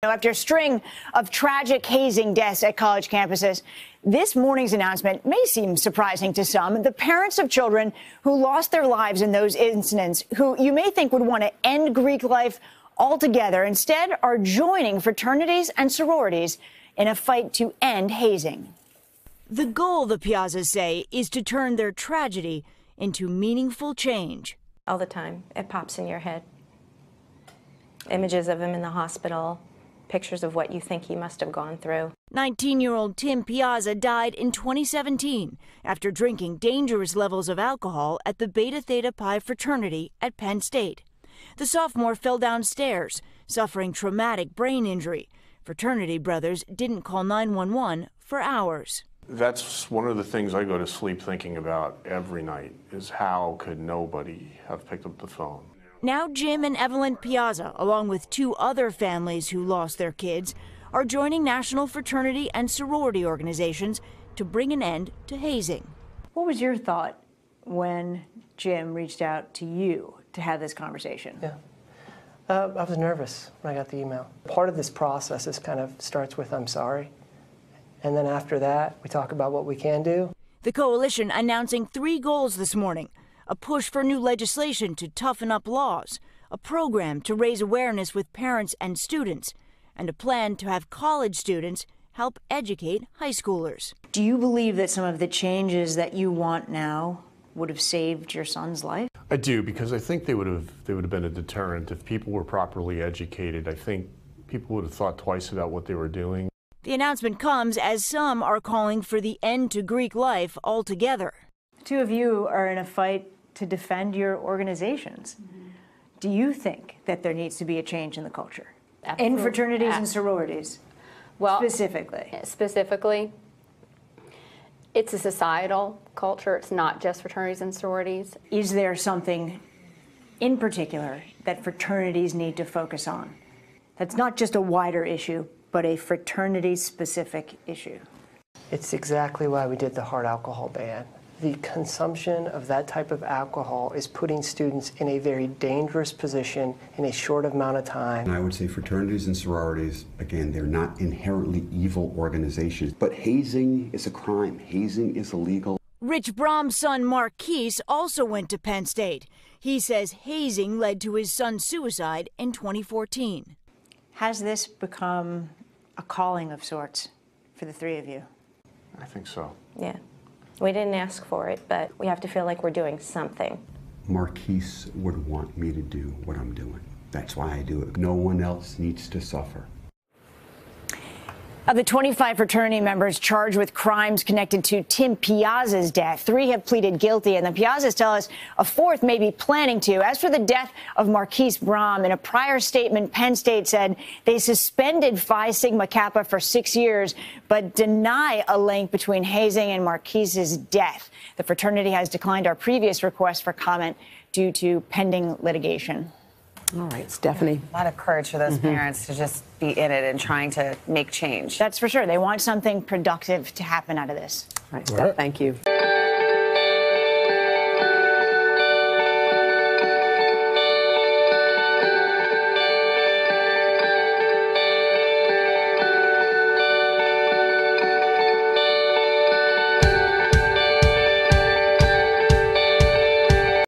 After a string of tragic hazing deaths at college campuses, this morning's announcement may seem surprising to some. The parents of children who lost their lives in those incidents, who you may think would want to end Greek life altogether, instead are joining fraternities and sororities in a fight to end hazing. The goal, the Piazzas say, is to turn their tragedy into meaningful change. All the time, it pops in your head. Images of him in the hospital. Pictures of what you think he must have gone through. 19-year-old Tim Piazza died in 2017 after drinking dangerous levels of alcohol at the Beta Theta Pi fraternity at Penn State. The sophomore fell downstairs, suffering traumatic brain injury. Fraternity brothers didn't call 911 for hours. That's one of the things I go to sleep thinking about every night, is how could nobody have picked up the phone? Now Jim and Evelyn Piazza, along with two other families who lost their kids, are joining national fraternity and sorority organizations to bring an end to hazing. What was your thought when Jim reached out to you to have this conversation? I was nervous when I got the email. Part of this process is kind of starts with I'm sorry, and then after that we talk about what we can do. The coalition announcing 3 goals this morning. A push for new legislation to toughen up laws, a program to raise awareness with parents and students, and a plan to have college students help educate high schoolers. Do you believe that some of the changes that you want now would have saved your son's life? I do, because I think they would have been a deterrent. If people were properly educated, I think people would have thought twice about what they were doing. The announcement comes as some are calling for the end to Greek life altogether. The two of you are in a fight to defend your organizations. Do you think that there needs to be a change in the culture? Absolutely. In fraternities and sororities, specifically? It's a societal culture. It's not just fraternities and sororities. Is there something in particular that fraternities need to focus on? That's not just a wider issue, but a fraternity-specific issue. It's exactly why we did the hard alcohol ban. The consumption of that type of alcohol is putting students in a very dangerous position in a short amount of time. And I would say fraternities and sororities, again, they're not inherently evil organizations, but hazing is a crime. Hazing is illegal. Rich Brom's son Marquise also went to Penn State. He says hazing led to his son's suicide in 2014. Has this become a calling of sorts for the three of you? I think so. Yeah. We didn't ask for it, but we have to feel like we're doing something. Marquise would want me to do what I'm doing. That's why I do it. No one else needs to suffer. Of the 25 fraternity members charged with crimes connected to Tim Piazza's death, 3 have pleaded guilty, and the Piazzas tell us a 4th may be planning to. As for the death of Marquise Brom, in a prior statement, Penn State said they suspended Phi Sigma Kappa for 6 years, but deny a link between hazing and Marquise's death. The fraternity has declined our previous request for comment due to pending litigation. All right, Stephanie. A lot of courage for those parents to just be in it and trying to make change. That's for sure. They want something productive to happen out of this. All right, Steph, thank you.